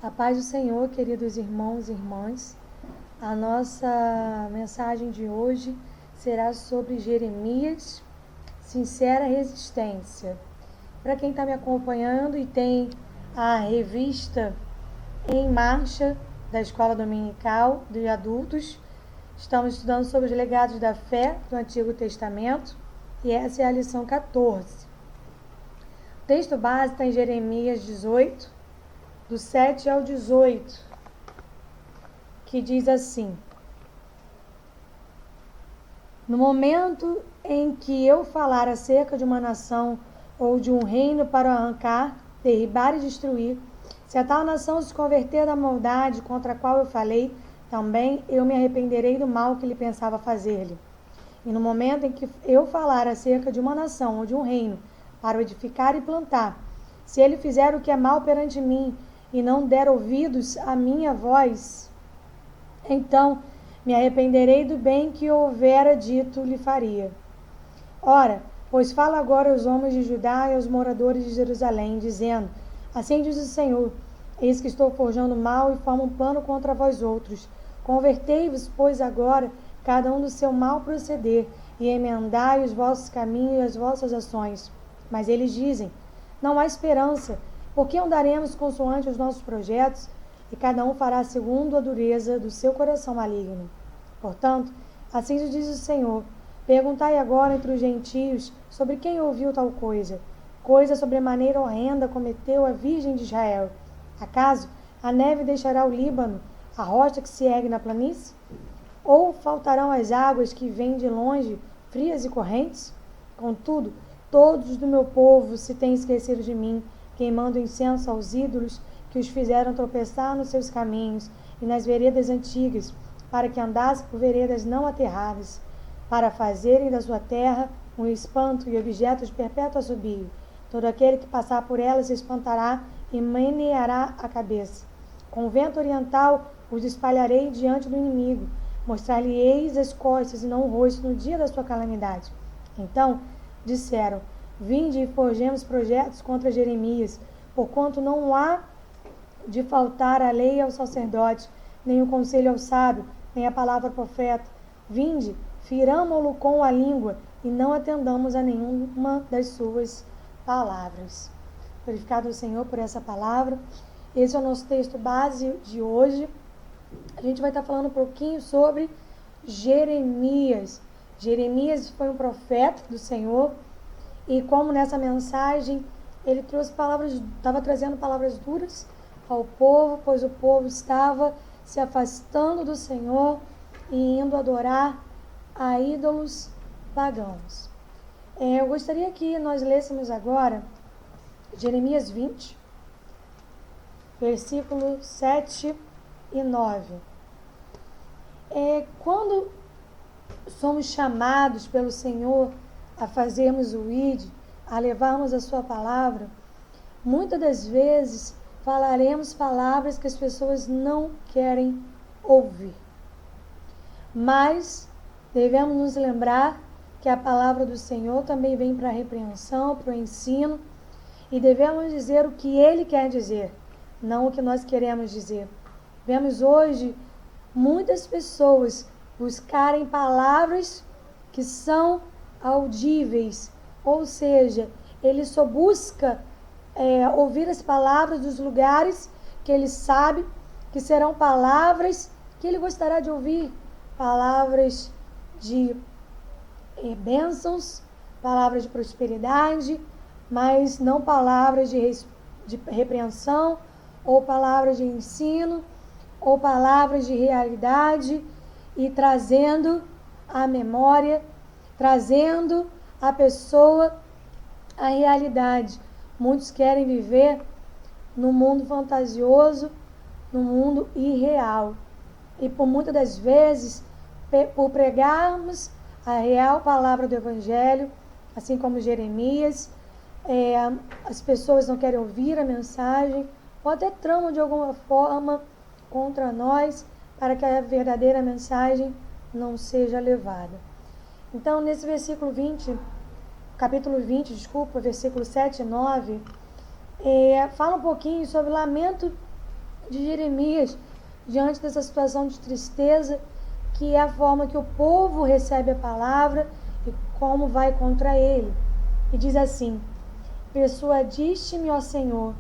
A paz do Senhor, queridos irmãos e irmãs. A nossa mensagem de hoje será sobre Jeremias, sincera resistência. Para quem está me acompanhando e tem a revista Em Marcha da Escola Dominical de Adultos, estamos estudando sobre os legados da fé do Antigo Testamento e essa é a lição 14. O texto base está em Jeremias 18, do 7 ao 18, que diz assim: No momento em que eu falar acerca de uma nação ou de um reino para arrancar, derribar e destruir, se a tal nação se converter da maldade contra a qual eu falei, também eu me arrependerei do mal que ele pensava fazer-lhe. E no momento em que eu falar acerca de uma nação ou de um reino para o edificar e plantar, se ele fizer o que é mal perante mim e não der ouvidos à minha voz, então me arrependerei do bem que houvera dito lhe faria. Ora, pois fala agora aos homens de Judá e aos moradores de Jerusalém, dizendo: Assim diz o Senhor, eis que estou forjando mal e formo um plano contra vós outros. Convertei-vos, pois, agora, cada um do seu mal proceder, e emendai os vossos caminhos e as vossas ações. Mas eles dizem: Não há esperança, porque andaremos consoante os nossos projetos, e cada um fará segundo a dureza do seu coração maligno. Portanto, assim diz o Senhor: Perguntai agora entre os gentios sobre quem ouviu tal coisa. Coisa sobremaneira horrenda cometeu a Virgem de Israel. Acaso a neve deixará o Líbano, a rocha que se ergue na planície? Ou faltarão as águas que vêm de longe, frias e correntes? Contudo, todos do meu povo se têm esquecido de mim, queimando incenso aos ídolos que os fizeram tropeçar nos seus caminhos e nas veredas antigas, para que andassem por veredas não aterradas, para fazerem da sua terra um espanto e objeto de perpétuo assobio. Todo aquele que passar por ela se espantará e meneará a cabeça. Com o vento oriental os espalharei diante do inimigo, mostrar-lhe-eis as costas e não o rosto no dia da sua calamidade. Então disseram: Vinde e forjemos projetos contra Jeremias, porquanto não há de faltar a lei ao sacerdote, nem o conselho ao sábio, nem a palavra ao profeta. Vinde, firamo-lo com a língua, e não atendamos a nenhuma das suas palavras. Glorificado o Senhor por essa palavra. Esse é o nosso texto base de hoje. A gente vai estar falando um pouquinho sobre Jeremias. Jeremias foi um profeta do Senhor, e como nessa mensagem ele estava trazendo palavras duras ao povo, pois o povo estava se afastando do Senhor e indo adorar a ídolos pagãos. Eu gostaria que nós lêssemos agora Jeremias 20, versículos 7 e 9. Quando somos chamados pelo Senhor a fazermos o ID, a levarmos a sua palavra, muitas das vezes falaremos palavras que as pessoas não querem ouvir. Mas devemos nos lembrar que a palavra do Senhor também vem para a repreensão, para o ensino, e devemos dizer o que Ele quer dizer, não o que nós queremos dizer. Vemos hoje muitas pessoas buscarem palavras que são audíveis, ou seja, ele só busca ouvir as palavras dos lugares que ele sabe que serão palavras que ele gostará de ouvir, palavras de bênçãos, palavras de prosperidade, mas não palavras de repreensão, ou palavras de ensino, ou palavras de realidade, e trazendo a memória, trazendo a pessoa a realidade. Muitos querem viver no mundo fantasioso, no mundo irreal. E por muitas das vezes, por pregarmos a real palavra do Evangelho, assim como Jeremias, as pessoas não querem ouvir a mensagem, ou até tramam de alguma forma contra nós, para que a verdadeira mensagem não seja levada. Então, nesse capítulo 20, versículo 7 e 9, fala um pouquinho sobre o lamento de Jeremias diante dessa situação de tristeza, que é a forma que o povo recebe a palavra e como vai contra ele. E diz assim: persuadiste-me, ó Senhor,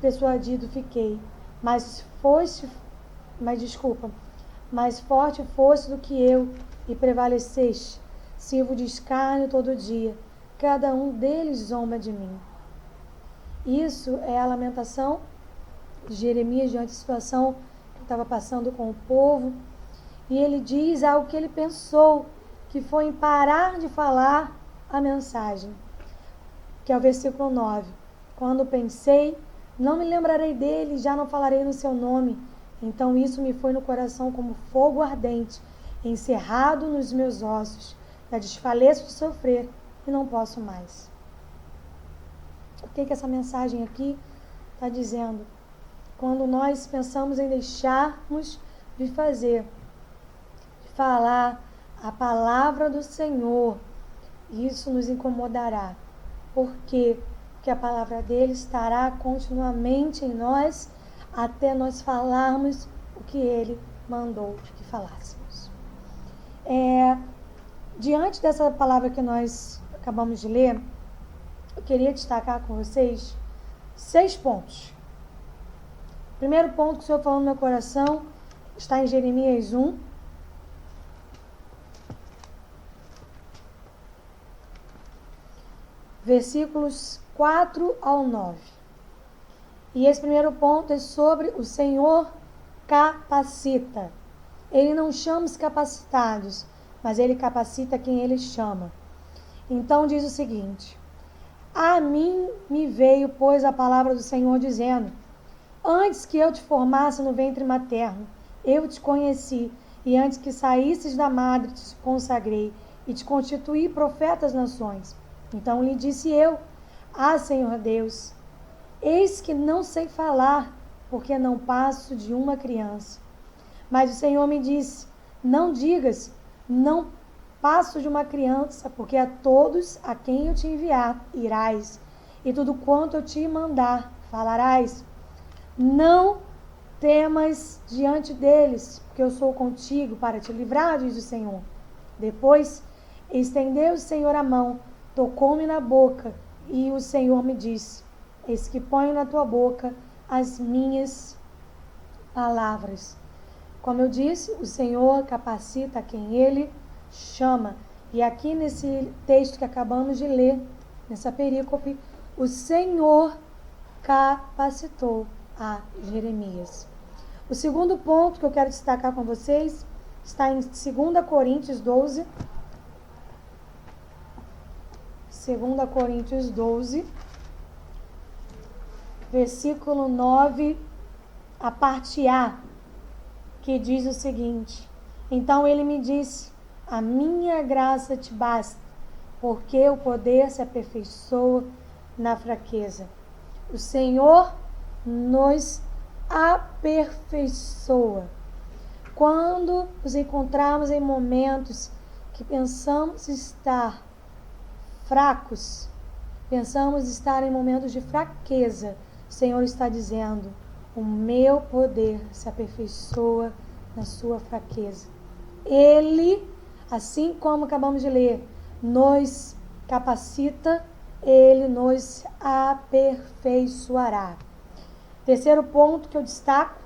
persuadido fiquei, mas forte foste do que eu, e prevaleceste. Sirvo de escárnio todo dia, cada um deles zomba de mim. Isso é a lamentação de Jeremias diante da situação que estava passando com o povo. E ele diz algo que ele pensou, que foi em parar de falar a mensagem, que é o versículo 9. Quando pensei, não me lembrarei dele, já não falarei no seu nome. Então isso me foi no coração como fogo ardente, encerrado nos meus ossos. Já desfaleço de sofrer e não posso mais. O que essa mensagem aqui está dizendo? Quando nós pensamos em deixarmos de fazer, de falar a palavra do Senhor, isso nos incomodará. Por quê? Porque a palavra dele estará continuamente em nós até nós falarmos o que ele mandou que falássemos. Diante dessa palavra que nós acabamos de ler, eu queria destacar com vocês 6 pontos. O primeiro ponto que o Senhor falou no meu coração está em Jeremias 1. Versículos 4 ao 9. E esse primeiro ponto é sobre o Senhor capacita. Ele não chama os capacitados, mas ele capacita quem ele chama. Então diz o seguinte: a mim me veio, pois, a palavra do Senhor dizendo: antes que eu te formasse no ventre materno, eu te conheci, e antes que saísses da madre te consagrei, e te constituí profeta às nações. Então lhe disse eu: ah, Senhor Deus, eis que não sei falar, porque não passo de uma criança. Mas o Senhor me disse: não digas, não passo de uma criança, porque a todos a quem eu te enviar irás, e tudo quanto eu te mandar falarás. Não temas diante deles, porque eu sou contigo para te livrar, diz o Senhor. Depois estendeu o Senhor a mão, tocou-me na boca, e o Senhor me disse: eis que ponho na tua boca as minhas palavras. Como eu disse, o Senhor capacita quem ele chama. E aqui nesse texto que acabamos de ler, nessa perícope, o Senhor capacitou a Jeremias. O segundo ponto que eu quero destacar com vocês está em 2 Coríntios 12. 2 Coríntios 12, versículo 9, a parte A, que diz o seguinte: então ele me disse: a minha graça te basta, porque o poder se aperfeiçoa na fraqueza. O Senhor nos aperfeiçoa. Quando nos encontrarmos em momentos que pensamos estar fracos, pensamos estar em momentos de fraqueza, o Senhor está dizendo: o meu poder se aperfeiçoa na sua fraqueza. Ele, assim como acabamos de ler, nos capacita, ele nos aperfeiçoará. Terceiro ponto que eu destaco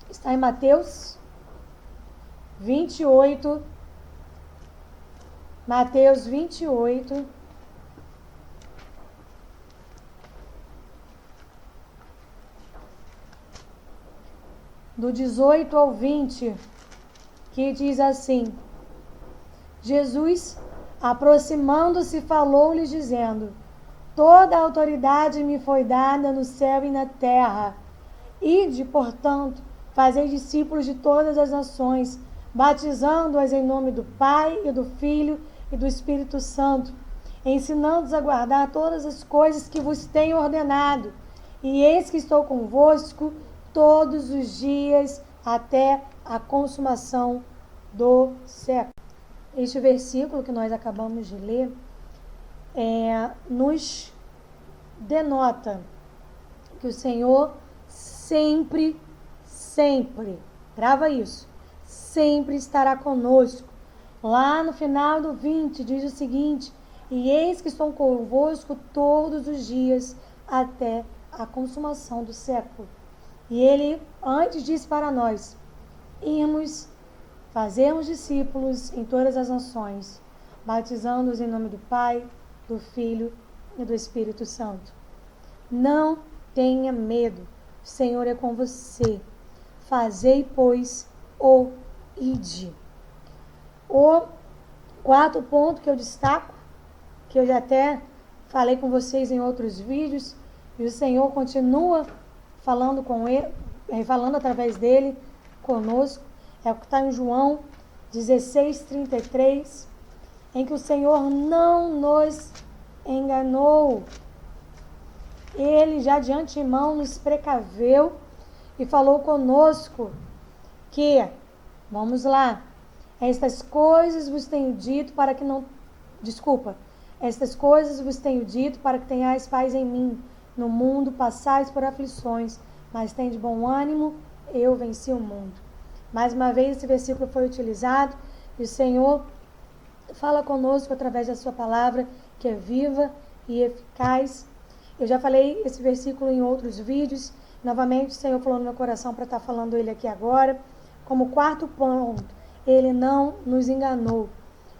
está em Mateus 28. Mateus 28. Do 18 ao 20, que diz assim: Jesus, aproximando-se, falou-lhes, dizendo: toda a autoridade me foi dada no céu e na terra. Ide, portanto, fazei discípulos de todas as nações, batizando-as em nome do Pai e do Filho e do Espírito Santo, ensinando-os a guardar todas as coisas que vos tenho ordenado. E eis que estou convosco todos os dias até a consumação do século. Este versículo que nós acabamos de ler nos denota que o Senhor sempre sempre, grava isso, sempre estará conosco. Lá no final do 20 diz o seguinte: e eis que estou convosco todos os dias até a consumação do século. E ele antes disse para nós irmos fazermos discípulos em todas as nações, batizando-os em nome do Pai, do Filho e do Espírito Santo. Não tenha medo, o Senhor é com você. Fazei, pois, o ide. O quarto ponto que eu destaco, que eu já até falei com vocês em outros vídeos, e o Senhor continua falando com ele, falando através dele conosco, é o que está em João 16:33, em que o Senhor não nos enganou. Ele já de antemão nos precaveu e falou conosco que, vamos lá, estas coisas vos tenho dito para que não... Estas coisas vos tenho dito para que tenhais paz em mim. No mundo passais por aflições, mas tende bom ânimo, eu venci o mundo. Mais uma vez esse versículo foi utilizado e o Senhor fala conosco através da sua palavra, que é viva e eficaz. Eu já falei esse versículo em outros vídeos. Novamente o Senhor falou no meu coração para estar falando ele aqui agora. Como quarto ponto, ele não nos enganou.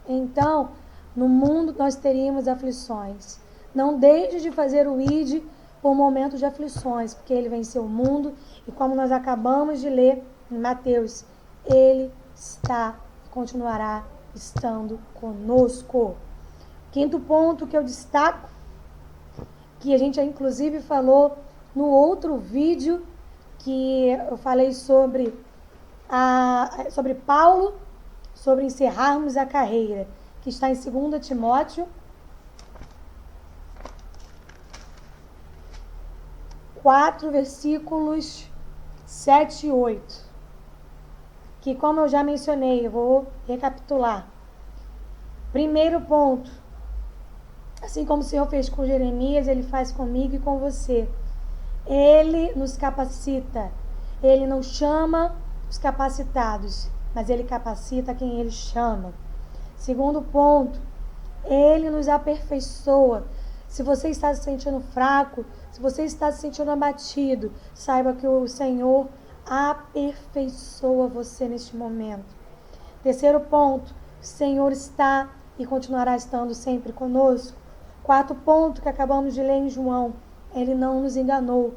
Então, no mundo nós teríamos aflições. Não deixe de fazer o ide por momentos de aflições, porque ele venceu o mundo. E como nós acabamos de ler em Mateus, ele está e continuará estando conosco. Quinto ponto que eu destaco, que a gente inclusive falou no outro vídeo, que eu falei sobre Paulo, sobre encerrarmos a carreira, que está em 2 Timóteo 4, versículos 7 e 8. Que, como eu já mencionei, eu vou recapitular. Primeiro ponto, assim como o Senhor fez com Jeremias, ele faz comigo e com você. Ele nos capacita. Ele não chama os capacitados, mas ele capacita quem ele chama. Segundo ponto, ele nos aperfeiçoa. Se você está se sentindo fraco, se você está se sentindo abatido, saiba que o Senhor aperfeiçoa você neste momento. Terceiro ponto, o Senhor está e continuará estando sempre conosco. Quarto ponto que acabamos de ler em João, ele não nos enganou.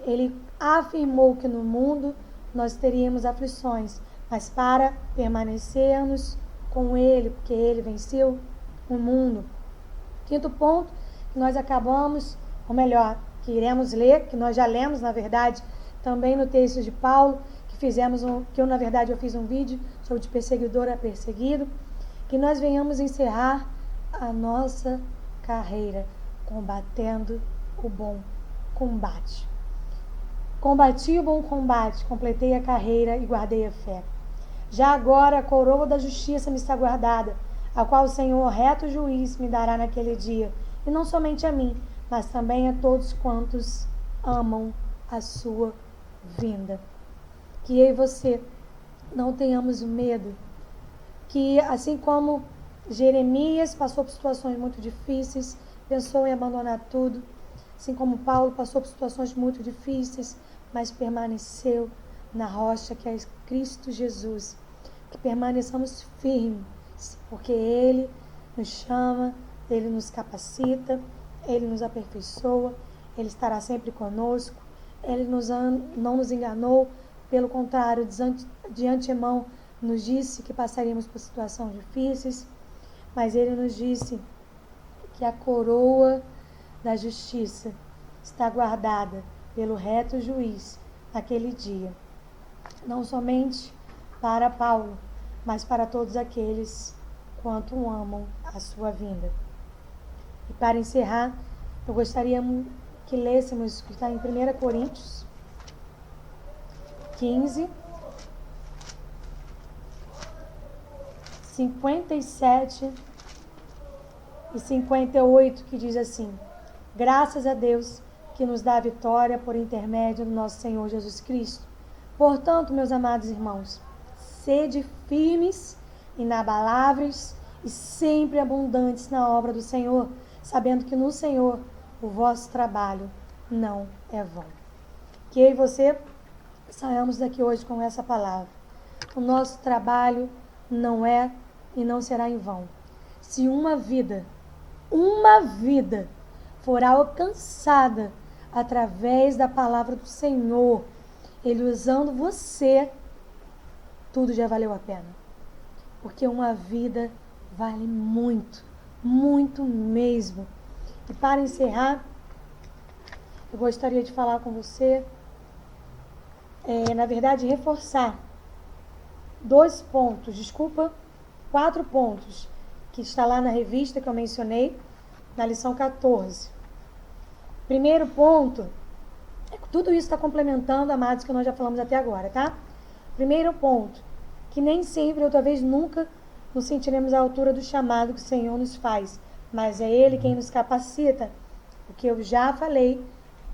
Ele afirmou que no mundo nós teríamos aflições, mas para permanecermos com ele, porque ele venceu o mundo. Quinto ponto que nós acabamos, ou melhor, que iremos ler, que nós já lemos, na verdade, também no texto de Paulo, que eu fiz um vídeo sobre de perseguidor a perseguido, que nós venhamos encerrar a nossa carreira combatendo o bom combate. Combati o bom combate, completei a carreira e guardei a fé. Já agora a coroa da justiça me está guardada, a qual o Senhor, reto juiz, me dará naquele dia, e não somente a mim, mas também a todos quantos amam a sua vinda. Que eu e você não tenhamos medo, que assim como Jeremias passou por situações muito difíceis, pensou em abandonar tudo, assim como Paulo passou por situações muito difíceis, mas permaneceu na rocha que é Cristo Jesus. Que permaneçamos firmes, porque Ele nos chama, Ele nos capacita, Ele nos aperfeiçoa, Ele estará sempre conosco, Ele não nos enganou, pelo contrário, de antemão nos disse que passaríamos por situações difíceis, mas Ele nos disse que a coroa da justiça está guardada pelo reto juiz naquele dia, não somente para Paulo, mas para todos aqueles quanto amam a sua vinda. E para encerrar, eu gostaria que lêssemos o que está em 1 Coríntios 15, 57 e 58, que diz assim: graças a Deus que nos dá a vitória por intermédio do nosso Senhor Jesus Cristo. Portanto, meus amados irmãos, sede firmes, inabaláveis e sempre abundantes na obra do Senhor, sabendo que no Senhor o vosso trabalho não é vão. Que eu e você saiamos daqui hoje com essa palavra. O nosso trabalho não é e não será em vão. Se uma vida for alcançada através da palavra do Senhor, Ele usando você, tudo já valeu a pena. Porque uma vida vale muito, muito mesmo. E para encerrar, eu gostaria de falar com você, na verdade, reforçar 4 pontos, que está lá na revista que eu mencionei, na lição 14. Primeiro ponto, tudo isso está complementando, amados, que nós já falamos até agora, tá? Primeiro ponto, que nem sempre, ou talvez nunca, nos sentiremos à altura do chamado que o Senhor nos faz, mas é Ele quem nos capacita, o que eu já falei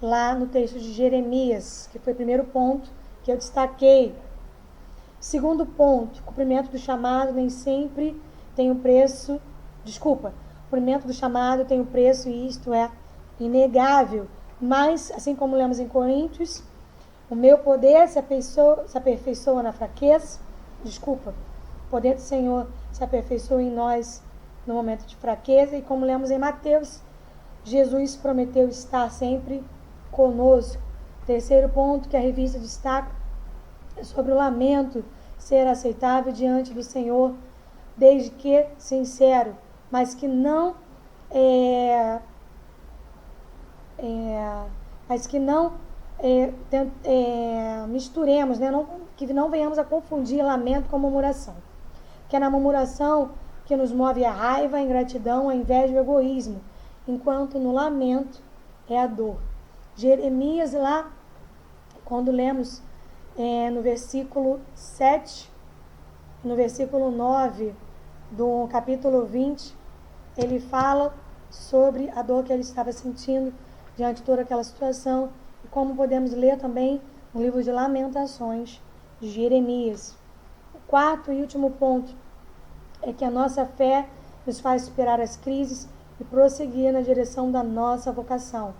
lá no texto de Jeremias, que foi o primeiro ponto que eu destaquei. Segundo ponto, cumprimento do chamado nem sempre tem um preço, o cumprimento do chamado tem um preço e isto é inegável, mas, assim como lemos em Coríntios, o meu poder se aperfeiçoa na fraqueza, o poder do Senhor se aperfeiçoa em nós no momento de fraqueza, e como lemos em Mateus, Jesus prometeu estar sempre conosco. Terceiro ponto que a revista destaca é sobre o lamento ser aceitável diante do Senhor, desde que sincero, mas que não misturemos, né? Que não venhamos a confundir lamento com murmuração. Que é na murmuração que nos move a raiva, a ingratidão, a inveja e o egoísmo, enquanto no lamento é a dor. Jeremias, lá, quando lemos no versículo 7, no versículo 9 do capítulo 20, ele fala sobre a dor que ele estava sentindo diante de toda aquela situação, e como podemos ler também no livro de Lamentações de Jeremias. O quarto e último ponto é que a nossa fé nos faz superar as crises e prosseguir na direção da nossa vocação,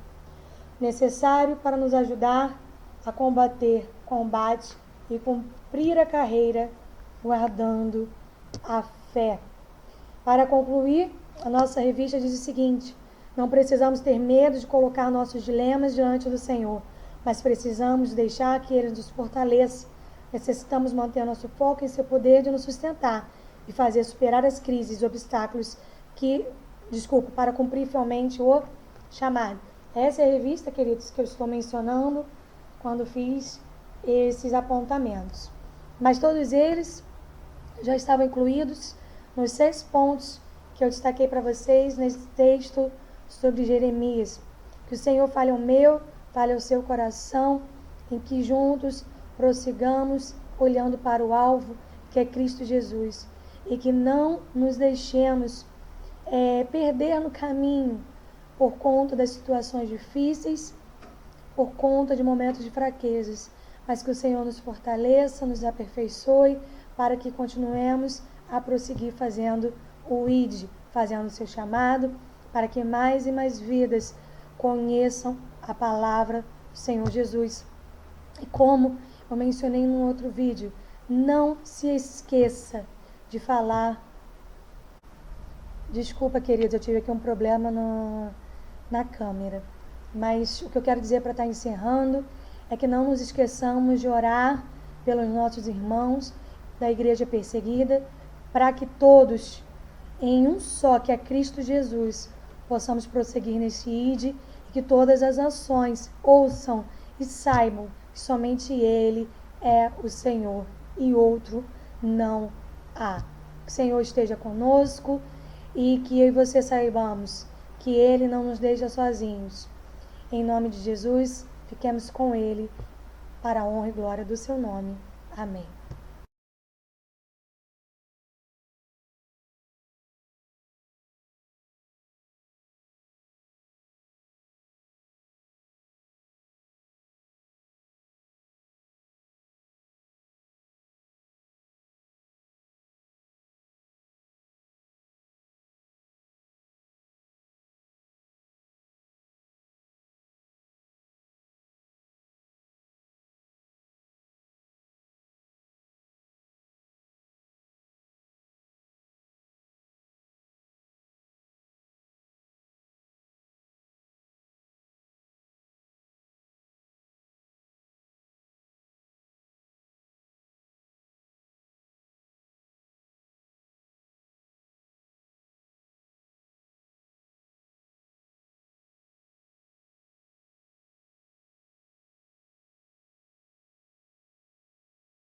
necessário para nos ajudar a combater o combate e cumprir a carreira, guardando a fé. Para concluir, a nossa revista diz o seguinte: não precisamos ter medo de colocar nossos dilemas diante do Senhor, mas precisamos deixar que Ele nos fortaleça. Necessitamos manter nosso foco em seu poder de nos sustentar e fazer superar as crises e obstáculos para cumprir fielmente o chamado. Essa é a revista, queridos, que eu estou mencionando quando fiz esses apontamentos. Mas todos eles já estavam incluídos nos 6 pontos que eu destaquei para vocês nesse texto sobre Jeremias. Que o Senhor fale ao meu, fale ao seu coração, em que juntos prossigamos olhando para o alvo, que é Cristo Jesus, e que não nos deixemos perder no caminho por conta das situações difíceis, por conta de momentos de fraquezas, mas que o Senhor nos fortaleça, nos aperfeiçoe, para que continuemos a prosseguir fazendo o ID, fazendo o seu chamado, para que mais e mais vidas conheçam a palavra do Senhor Jesus. E como eu mencionei num outro vídeo, não se esqueça de falar. Desculpa, queridos, eu tive aqui um problema na câmera. Mas o que eu quero dizer para estar encerrando é que não nos esqueçamos de orar pelos nossos irmãos da igreja perseguida, para que todos, em um só, que é Cristo Jesus, possamos prosseguir nesse ID, e que todas as nações ouçam e saibam que somente Ele é o Senhor e outro não há. Que o Senhor esteja conosco e que eu e você saibamos que Ele não nos deixa sozinhos. Em nome de Jesus, fiquemos com Ele, para a honra e glória do seu nome. Amém.